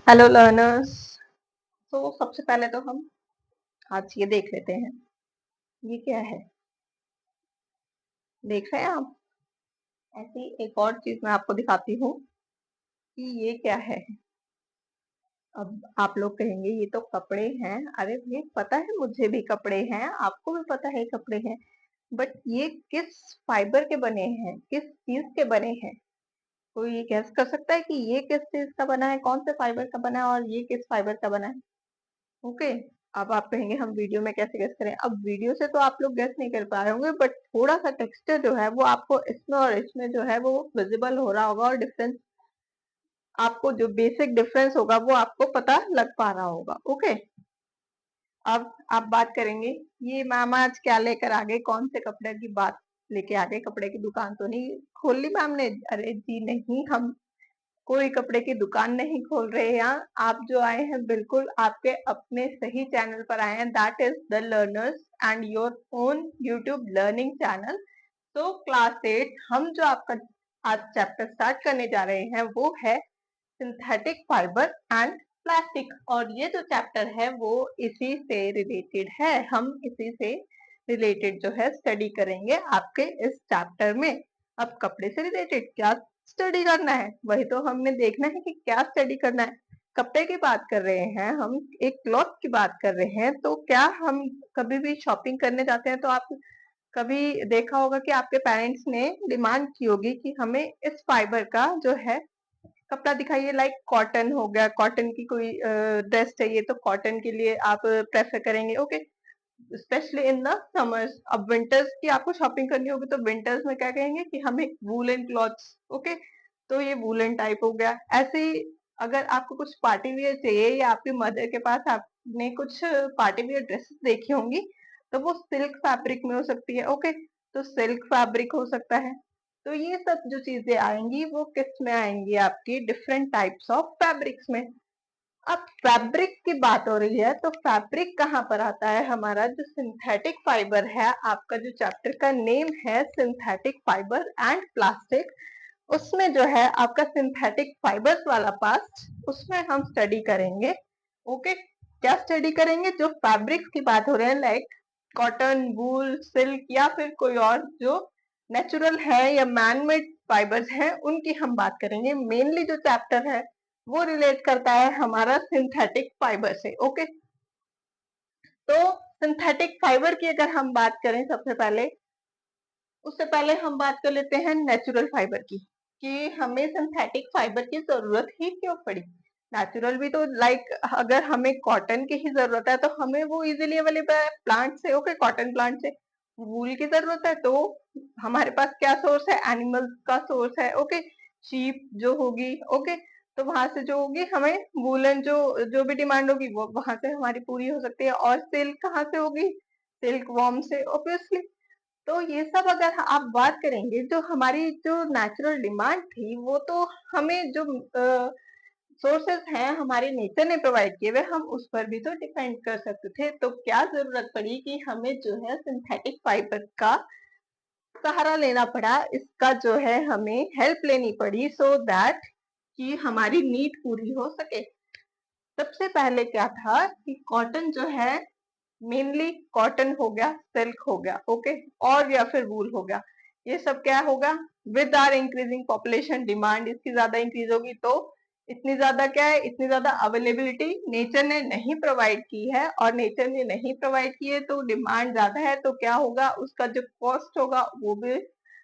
Hello learners. तो सबसे पहले तो हम आज ये देख लेते हैं, ये क्या है। देख रहे हैं आप? ऐसी एक और चीज मैं आपको दिखाती हूँ कि ये क्या है। अब आप लोग कहेंगे ये तो कपड़े हैं। अरे ये पता है, मुझे भी कपड़े हैं, आपको भी पता है कपड़े हैं, बट ये किस फाइबर के बने हैं, किस चीज के बने हैं? कोई ये गैस कर सकता है कि ये किस चीज का बना है, कौन से फाइबर का बना है और ये किस फाइबर का बना है? ओके। अब आप कहेंगे हम वीडियो में कैसे गेस करें। अब वीडियो से तो आप लोग गेस नहीं कर पा रहे होंगे, बट थोड़ा सा टेक्सचर जो है वो आपको इसमें और इसमें जो है वो विजिबल हो रहा होगा, और डिफरेंस आपको जो बेसिक डिफरेंस होगा वो आपको पता लग पा रहा होगा। ओके। अब आप बात करेंगे, ये मैम आज क्या लेकर आ गए, कौन से कपड़े की बात लेके आ गए? कपड़े की दुकान तो नहीं खोल ली मैम ने? अरे जी नहीं, हम कोई कपड़े की दुकान नहीं खोल रहे हैं यहाँ। आप जो आए हैं बिल्कुल आपके अपने सही चैनल पर आए हैं, that is the learners and your own YouTube learning channel. तो क्लास 8 हम जो आपका आज चैप्टर स्टार्ट करने जा रहे हैं वो है सिंथेटिक फाइबर एंड प्लास्टिक, और ये जो चैप्टर है वो इसी से रिलेटेड है। हम इसी से रिलेटेड जो है स्टडी करेंगे आपके इस चैप्टर में। अब कपड़े से रिलेटेड क्या स्टडी करना है, वही तो हमने देखना है कि क्या स्टडी करना है। कपड़े की बात कर रहे हैं हम, एक क्लॉथ की बात कर रहे हैं, तो क्या हम कभी भी शॉपिंग करने जाते हैं तो आप कभी देखा होगा कि आपके पेरेंट्स ने डिमांड की होगी कि हमें इस फाइबर का जो है कपड़ा दिखाइए, लाइक कॉटन हो गया, कॉटन की कोई ड्रेस चाहिए तो कॉटन के लिए आप प्रेफर करेंगे। Okay. Specially in the summers. अब विंटर्स की आपको शॉपिंग करनी होगी तो विंटर्स में क्या कहेंगे कि हमें वूलन क्लॉथ्स। ओके। तो ये वूलन टाइप हो गया। ऐसे ही अगर आपको कुछ पार्टी वियर चाहिए या आपकी मदर के पास आपने कुछ पार्टी वियर ड्रेसेस देखी होंगी, तो वो सिल्क फैब्रिक में हो सकती है। ओके। तो सिल्क फैब्रिक हो सकता है। तो ये सब जो चीजें आएंगी वो किस में आएंगी, आपकी डिफरेंट टाइप्स ऑफ फैब्रिक्स में। अब फैब्रिक की बात हो रही है तो फैब्रिक कहाँ पर आता है? हमारा जो सिंथेटिक फाइबर है, आपका जो चैप्टर का नेम है सिंथेटिक फाइबर एंड प्लास्टिक, उसमें जो है आपका सिंथेटिक फाइबर्स वाला पार्ट, उसमें हम स्टडी करेंगे। ओके। क्या स्टडी करेंगे? जो फैब्रिक्स की बात हो रही है, लाइक कॉटन, वूल, सिल्क या फिर कोई और जो नेचुरल है या मैन मेड फाइबर्स हैं, उनकी हम बात करेंगे। मेनली जो चैप्टर है वो रिलेट करता है हमारा सिंथेटिक फाइबर से। ओके। तो सिंथेटिक फाइबर की अगर हम बात करें सबसे पहले, उससे पहले हम बात कर लेते हैं नेचुरल फाइबर की, कि हमें सिंथेटिक फाइबर की जरूरत ही क्यों पड़ी। नेचुरल भी तो, लाइक अगर हमें कॉटन की ही जरूरत है तो हमें वो इजीली अवेलेबल है प्लांट से। ओके, कॉटन प्लांट से। वूल की जरूरत है तो हमारे पास क्या सोर्स है? एनिमल्स का सोर्स है। ओके। शीप जो होगी, ओके, तो वहां से जो होगी हमें वूलन जो जो भी डिमांड होगी वो वहां से हमारी पूरी हो सकती है। और सिल्क कहाँ से होगी? सिल्क वॉर्म से, ऑब्वियसली। तो ये सब अगर आप बात करेंगे, जो हमारी जो नेचुरल डिमांड थी वो तो हमें जो सोर्सेस हैं हमारे नेचर ने प्रोवाइड किए हुए, हम उस पर भी तो डिपेंड कर सकते थे। तो क्या जरूरत पड़ी कि हमें जो है सिंथेटिक फाइबर का सहारा लेना पड़ा, इसका जो है हमें हेल्प लेनी पड़ी, सो दैट कि हमारी नीड पूरी हो सके। सबसे पहले क्या था कि कॉटन जो है, मेनली कॉटन हो गया, सिल्क हो गया, ओके, और या फिर वूल हो गया, ये सब क्या होगा? With are increasing population, demand इसकी ज्यादा इंक्रीज होगी, तो इतनी ज्यादा क्या है, इतनी ज्यादा अवेलेबिलिटी नेचर ने नहीं प्रोवाइड की है, और नेचर ने नहीं प्रोवाइड की है तो डिमांड ज्यादा है, तो क्या होगा? उसका जो कॉस्ट होगा वो भी,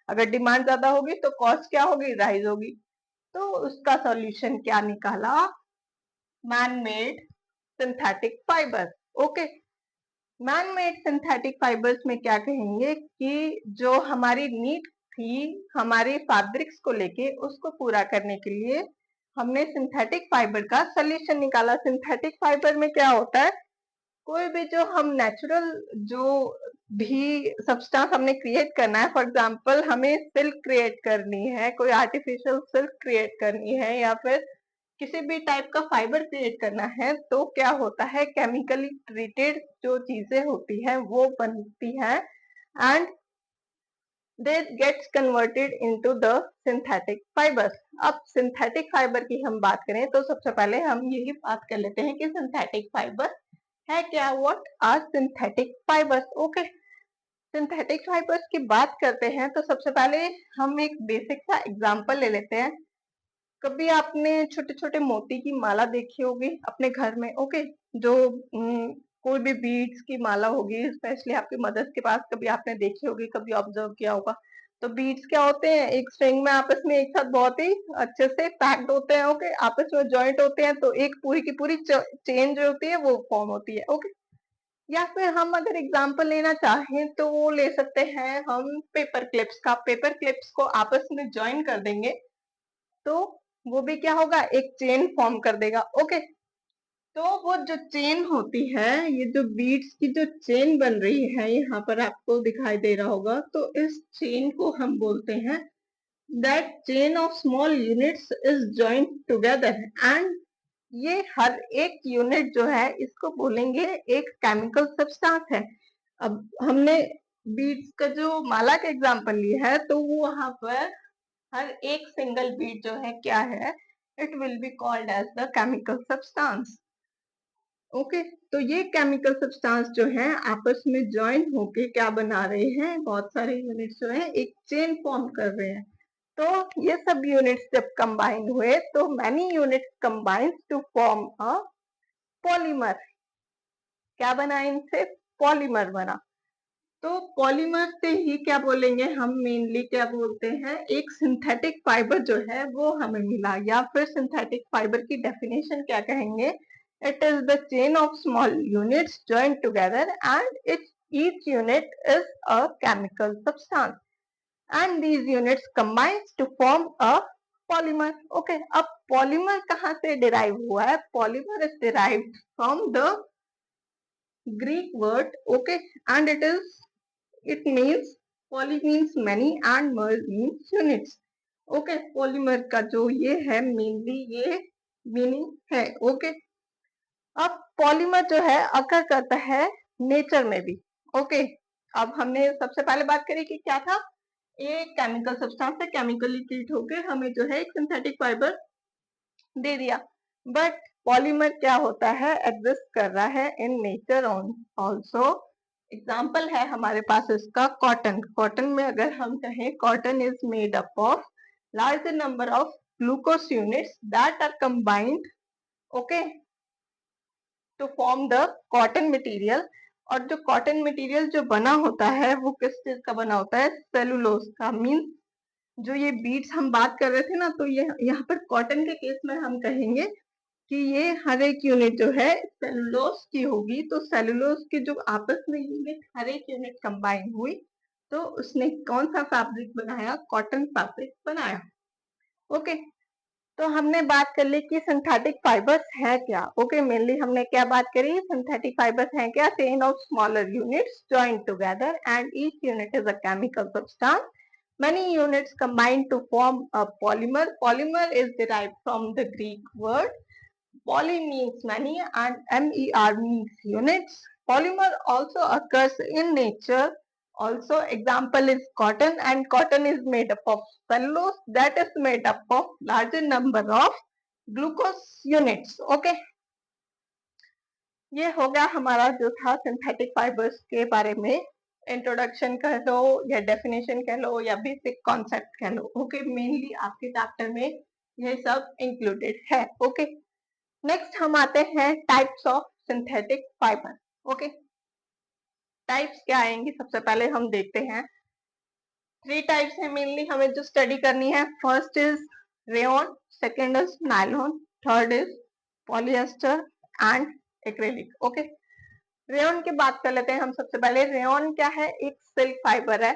अगर डिमांड ज्यादा होगी तो कॉस्ट क्या होगी? राइज होगी। तो उसका सॉल्यूशन क्या निकाला? Man made synthetic fibre. Okay. Man made synthetic fibres में क्या कहेंगे कि जो हमारी नीड थी हमारे फैब्रिक्स को लेके, उसको पूरा करने के लिए हमने सिंथेटिक फाइबर का सोल्यूशन निकाला। सिंथेटिक फाइबर में क्या होता है? कोई भी जो हम नेचुरल जो भी सब्सटेंस हमने क्रिएट करना है, फॉर एग्जांपल हमें सिल्क क्रिएट करनी है, कोई आर्टिफिशियल सिल्क क्रिएट करनी है, या फिर किसी भी टाइप का फाइबर क्रिएट करना है, तो क्या होता है? केमिकली ट्रीटेड जो चीजें होती हैं वो बनती हैं, and they gets converted into the synthetic fibres. अब सिंथेटिक फाइबर की हम बात करें तो सबसे पहले हम यही बात कर लेते हैं कि सिंथेटिक फाइबर है क्या। What are synthetic fibres? Okay, synthetic fibres की बात करते हैं तो सबसे पहले हम एक बेसिक सा एग्जांपल ले लेते हैं। कभी आपने छोटे छोटे मोती की माला देखी होगी अपने घर में? ओके, जो कोई भी बीड्स की माला होगी, स्पेशली आपकी मदर्स के पास कभी आपने देखी होगी, कभी ऑब्जर्व किया होगा। तो बीड्स क्या होते हैं, एक स्ट्रिंग में आपस में एक साथ बहुत ही अच्छे से पैक्ड होते हैं। ओके, आपस में जॉइंट होते हैं तो एक पूरी की पूरी चेन जो होती है वो फॉर्म होती है। ओके, या फिर हम अगर एग्जांपल लेना चाहें तो वो ले सकते हैं हम पेपर क्लिप्स का। पेपर क्लिप्स को आपस में ज्वाइन कर देंगे तो वो भी क्या होगा, एक चेन फॉर्म कर देगा। ओके, तो वो जो चेन होती है, ये जो बीड्स की जो चेन बन रही है, यहाँ पर आपको दिखाई दे रहा होगा, तो इस चेन को हम बोलते हैं that chain of small units is joint together. And ये हर एक यूनिट जो है इसको बोलेंगे एक केमिकल सब्सटेंस है। अब हमने बीड्स का जो माला का एग्जांपल लिया है तो वो वहां पर हर एक सिंगल बीड जो है क्या है, it will be called as the chemical substance. Okay, तो ये केमिकल सब्सटेंस जो है आपस में ज्वाइन होके क्या बना रहे हैं, बहुत सारे यूनिट्स जो है एक चेन फॉर्म कर रहे हैं। तो ये सब यूनिट्स जब कंबाइन हुए तो many units combines to form a polymer. क्या बना इनसे? पॉलीमर बना। तो पॉलीमर से ही क्या बोलेंगे हम, मेनली क्या बोलते हैं, एक सिंथेटिक फाइबर जो है वो हमें मिला। या फिर सिंथेटिक फाइबर की डेफिनेशन क्या कहेंगे, it is the chain of small units joint together and it's each unit is a chemical substance and these units combines to form a polymer. Okay, अब पॉलीमर कहाँ से डिराइव हुआ है? Polymer is derived from the Greek word. Okay, and it means poly means many and mer means units. Okay, polymer का जो ये है mainly ये मीनिंग है। ओके, अब पॉलीमर जो है अकर करता है नेचर में भी। ओके, अब हमने सबसे पहले बात करी कि क्या था, ये केमिकल सब्सटेंस है, केमिकली ट्रीट होके हमें जो है एक सिंथेटिक फाइबर दे दिया। बट पॉलीमर क्या होता है, एग्जिस्ट कर रहा है इन नेचर ऑल्सो। एग्जाम्पल है हमारे पास इसका कॉटन। कॉटन में अगर हम कहें, cotton is made up of large number of glucose units that are combined okay to form the cotton material. और जो कॉटन मटेरियल जो बना होता है वो किस चीज का बना होता है? सेलुलोज का। मीन जो ये बीड्स हम बात कर रहे थे ना, तो ये यहाँ पर कॉटन के केस में हम कहेंगे कि ये हर एक यूनिट जो है सेलुलोज की होगी। तो सेलुलोज के जो आपस में यूनिट हर एक यूनिट कंबाइन हुई तो उसने कौन सा फैब्रिक बनाया? कॉटन फैब्रिक बनाया। ओके, तो हमने बात कर ली कि सिंथेटिक फाइबर्स है क्या। ओके, मेनली हमने क्या बात करी, सिंथेटिक फाइबर्स है क्या, chain of smaller units joint together and each unit is a chemical substance. Many units combine to form a polymer. Polymer is derived from the Greek word. Poly means many and mer means units. Polymer also occurs in nature. Also, example is cotton, and cotton is made up of cellulose that is made up of larger number of glucose units. Okay, ये हो गया हमारा जो था synthetic fibres के बारे में introduction कह लो या डेफिनेशन कह लो या बेसिक कॉन्सेप्ट कह लो। ओके, मेनली आपके चैप्टर में ये सब इंक्लूडेड है। ओके, नेक्स्ट हम आते हैं types of synthetic fibre. Okay, types क्या आएंगी, सबसे पहले हम देखते हैं। थ्री टाइप्स है मेनली हमें जो स्टडी करनी है। First is rayon, second is nylon, third is polyester and acrylic. Okay, rayon की बात कर लेते हैं हम सबसे पहले। रेयन क्या है? एक सिल्क फाइबर है।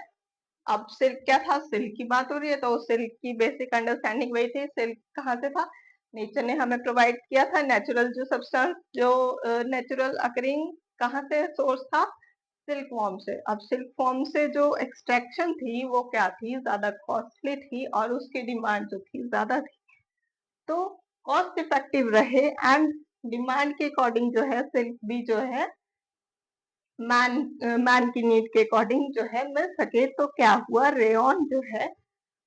अब सिल्क क्या था, सिल्क की बात हो रही है तो सिल्क की बेसिक अंडरस्टैंडिंग वही थी। सिल्क कहाँ से था? नेचर ने हमें प्रोवाइड किया था। नेचुरल जो सब्सटेंस जो नेचुरल अकरिंग कहाँ से सोर्स था? सिल्क फॉर्म से। अब सिल्क फॉर्म से जो एक्सट्रैक्शन थी वो क्या थी? ज्यादा कॉस्टली थी और उसकी डिमांड जो थी ज्यादा थी। तो कॉस्ट इफेक्टिव रहे एंड डिमांड के अकॉर्डिंग जो है सिल्क भी जो है मैन की नीड के अकॉर्डिंग जो है मिल सके, तो क्या हुआ, रेयन जो है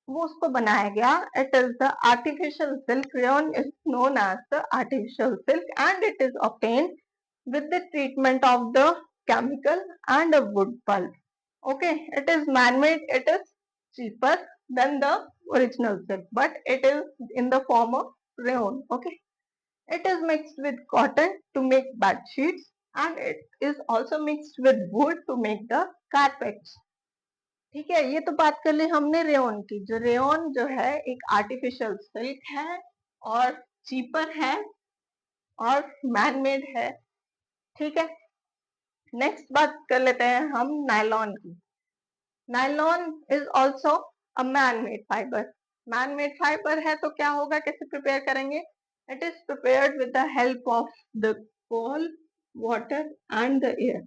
वो उसको बनाया गया. It is the artificial silk. Rayon is known as the artificial silk and it is obtained with the treatment of the chemical and a wood pulp. Okay, it is man-made. It is cheaper than the original silk, but it is in the form of rayon. Okay, it is mixed with cotton to make bed sheets, and it is also mixed with wood to make the carpets. ठीक है, ये तो बात कर ली हमने rayon की. जो rayon जो है एक आर्टिफिशियल सिल्क है और चीपर है और मैन मेड है. ठीक है, नेक्स्ट बात कर लेते हैं हम नायलॉन की. Nylon is also a man made fibre. Man made fibre है तो क्या होगा, कैसे प्रिपेयर करेंगे. It is prepared with the help of the coal, water and the air.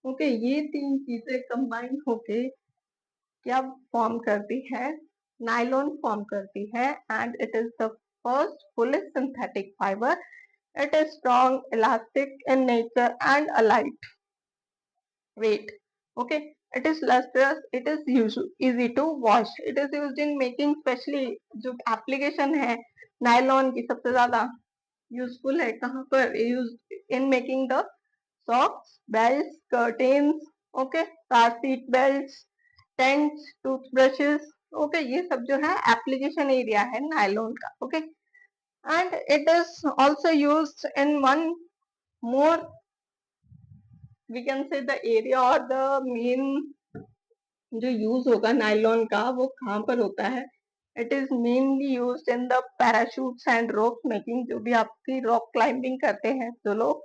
Okay, ये तीन चीजें कंबाइन होके क्या फॉर्म करती है, नायलॉन फॉर्म करती है. And it is the first fully synthetic fibre. It is strong, elastic in nature and a light weight. Okay, it is lustrous. It is easy to wash. It is used in making, especially जो application है nylon की सबसे ज्यादा useful है कहाँ पर, used in making the socks, belts, curtains. Okay, car seat belts, tents, toothbrushes. Okay, ये सब जो है application area है nylon का. Okay, and it is also used in one more, we can say, the area or the main जो use होगा nylon का वो कहाँ पर होता है. It is mainly use in the parachutes and rock making. जो भी आपकी रॉक क्लाइंबिंग करते हैं जो लोग,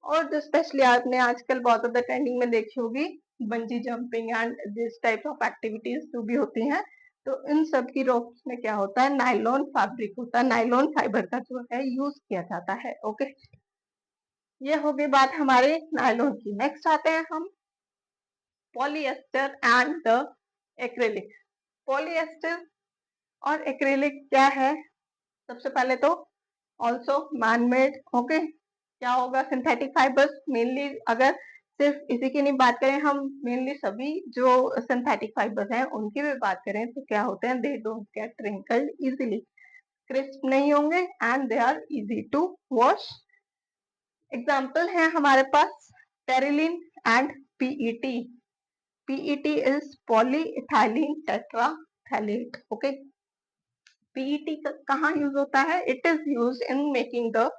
और जो स्पेशली आपने आजकल बहुत ज्यादा ट्रेंडिंग में देखी होगी, bungee jumping and this type of activities जो भी होती हैं, तो इन सब की रॉक्स में क्या होता है, नायलॉन फैब्रिक होता है, नायलॉन फाइबर का जो है यूज किया जाता है. ओके, ये हो गई बात हमारे नायलॉन की. नेक्स्ट आते हैं हम polyester and the acrylic. Polyester और एक्रेलिक क्या है, सबसे पहले तो ऑल्सो मैन मेड. ओके, क्या होगा, सिंथेटिक फाइबर्स मेनली. अगर सिर्फ इसी की नहीं बात करें हम, मेनली सभी जो सिंथेटिक फाइबर्स हैं उनकी भी बात करें तो क्या होते हैं, they don't get wrinkled easily, crisp नहीं होंगे and they are easy to wash. Example है हमारे पास terylene and PET. PET is polyethylene tetraphthalate. Okay, PET कहाँ यूज होता है, it is use in making the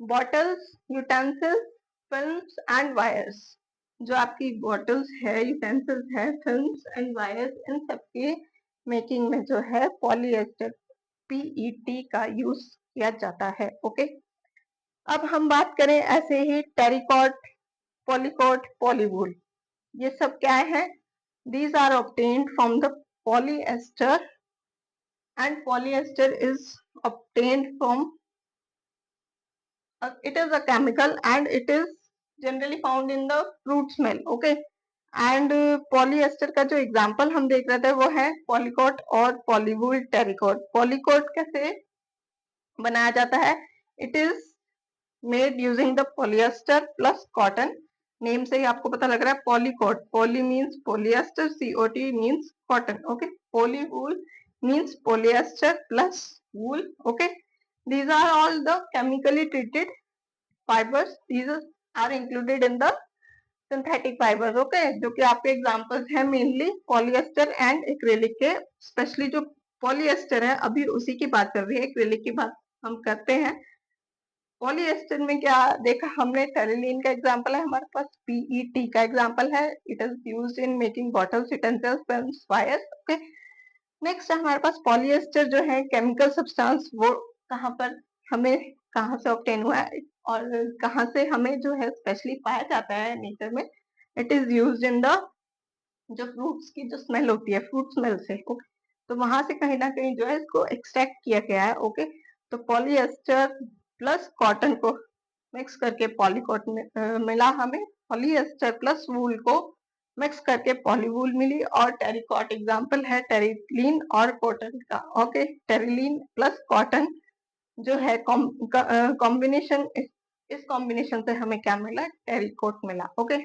bottles, utensils, films and wires. जो आपकी बॉटल्स है, यूटेंसिल्स है, फिल्म्स एंड वायर्स, इन सबके मेकिंग में जो है पॉलीएस्टर PET का यूज किया जाता है. ओके, अब हम बात करें ऐसे ही टेरिकॉट, पॉलीकॉट, पॉलीवूल. ये सब क्या है, these are obtained from the polyester, and polyester is obtained from it is a chemical and it is generally found in the fruit smell. Okay, and polyester का जो एग्जाम्पल हम देख रहे थे वो है पॉलीकोट और पॉलीवूल टेरिकोट. पॉलीकोट कैसे बनाया जाता है, it is made using the polyester plus cotton. Name से ही आपको पता लग रहा है, polycot, poly means polyester, COT means cotton. Okay, polywool means polyester plus wool. Okay, these are all the chemically treated fibers. These are included in the synthetic fibers. Okay, जो कि आपके एग्जांपल्स हैं मेनली पॉलिएस्टर एंड एक्रेलिक के. Specially जो polyester है अभी उसी की बात कर रही है, एक्रेलिक की बात हम करते हैं. पॉलीएस्टर में क्या देखा हमने, टेरिलीन का एग्जांपल है हमारे पास, पीईटी का एग्जांपल है, it is used in making bottles, utensils, films, wires. Okay, next हमारे पास पॉलीएस्टर जो है केमिकल सब्सटेंस, वो कहाँ पर हमें कहाँ से ऑब्टेन हुआ है और कहाँ से हमें जो है स्पेशली पाया जाता है नेचर में. It is used in the, जो फ्रूट्स की जो स्मेल होती है, फ्रूट स्मेल से. ओके, तो वहां से कहीं ना कहीं जो है इसको एक्सट्रैक्ट किया गया है. ओके, तो पॉलीएस्टर प्लस कॉटन को मिक्स करके पॉलीकॉट मिला हमें, पॉलीएस्टर प्लस वूल को मिक्स करके पॉलीवूल मिली, और टेरिकॉट एग्जांपल है टेरिलीन और कॉटन का. ओके, टेरिलीन प्लस कॉटन जो है कॉम्बिनेशन, इस कॉम्बिनेशन से हमें क्या मिला, टेरिकॉट मिला. ओके,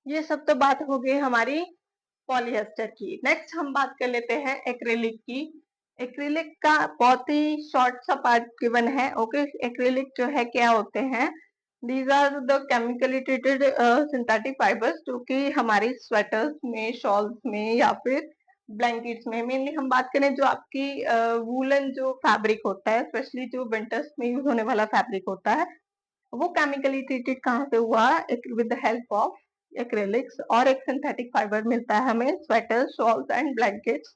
ये सब तो बात हो गई हमारी पॉलिएस्टर की। नेक्स्ट हम बात कर लेते हैं एक्रिलिक की। एक्रिलिक का बहुत ही शॉर्ट सा पार्ट गिवन है। ओके, एक्रिलिक जो है क्या होते हैं? These are the chemically treated synthetic fibres जो कि हमारी स्वेटर्स में, शॉल्स में या फिर ब्लैंकेट्स में, मेनली हम बात करें जो आपकी वूलन जो फैब्रिक होता है, स्पेशली जो विंटर्स में यूज होने वाला फैब्रिक होता है, वो केमिकली ट्रीटेड कहाँ से हुआ? With the help of acrylics. और एक सिंथेटिक फाइबर मिलता है हमें sweater, shawls and blankets.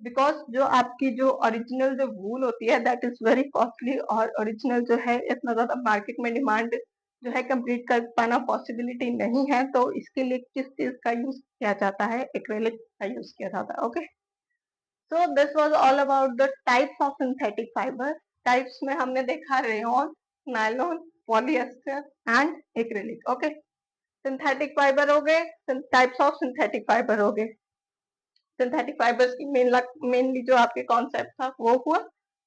Because जो आपकी जो ओरिजिनल जो वूल होती है दैट इज वेरी कॉस्टली, और ओरिजिनल जो है इतना ज्यादा मार्केट में डिमांड जो है कंप्लीट कर पाना पॉसिबिलिटी नहीं है, तो इसके लिए किस चीज का यूज किया जाता है? एक्रेलिक का यूज किया जाता है। Okay, so this was all about the types of synthetic fibre. Types में हमने देखा rayon, nylon, polyester and acrylic. Okay, synthetic fibre हो गए, टाइप्स ऑफ सिंथेटिक फाइबर हो गए, सिंथेटिक फाइबर्स की मेनली जो आपके कॉन्सेप्ट था वो हुआ।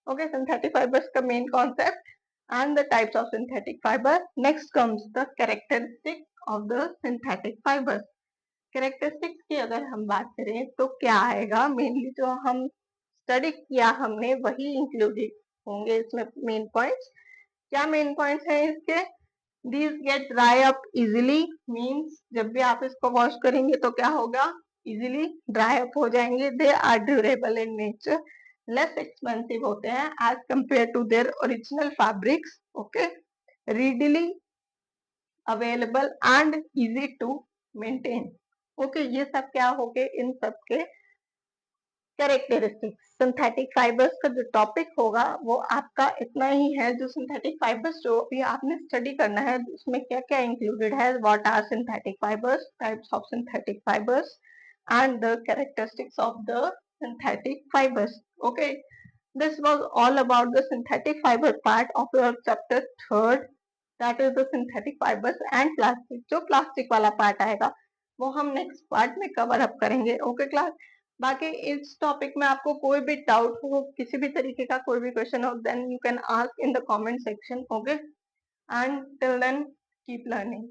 ओके, सिंथेटिक फाइबर्स का main concept and the types of synthetic fibre. Next comes the characteristic of the synthetic fibres. Characteristics की अगर हम बात करें तो क्या आएगा? मेनली जो हम स्टडी किया हमने वही इंक्लूडेड होंगे इसमें। मेन पॉइंट्स क्या? मेन पॉइंट्स है इसके, these get dry up easily, means जब भी आप इसको वॉश करेंगे तो क्या होगा? इजीली ड्राई अप हो जाएंगे। They are durable in nature, less expensive होते हैं as compare to their original fabrics. Okay, readily available and easy to maintain. Okay, ये सब क्या हो गए? इन सब के कैरेक्टरिस्टिक्स। सिंथेटिक फाइबर्स का जो टॉपिक होगा वो आपका इतना ही है। जो सिंथेटिक फाइबर्स जो भी आपने स्टडी करना है उसमें क्या क्या इंक्लूडेड है? What are synthetic fibres, types of synthetic fibres and the characteristics of the synthetic fibres. Okay, this was all about the synthetic fiber part of your chapter third, that is the synthetic fibers and plastic। जो plastic वाला part आएगा वो हम next part में cover up करेंगे। Okay class, बाकी इस topic में आपको कोई भी डाउट हो, किसी भी तरीके का कोई भी क्वेश्चन हो, then you can ask in the comment section. Okay, and till then keep learning.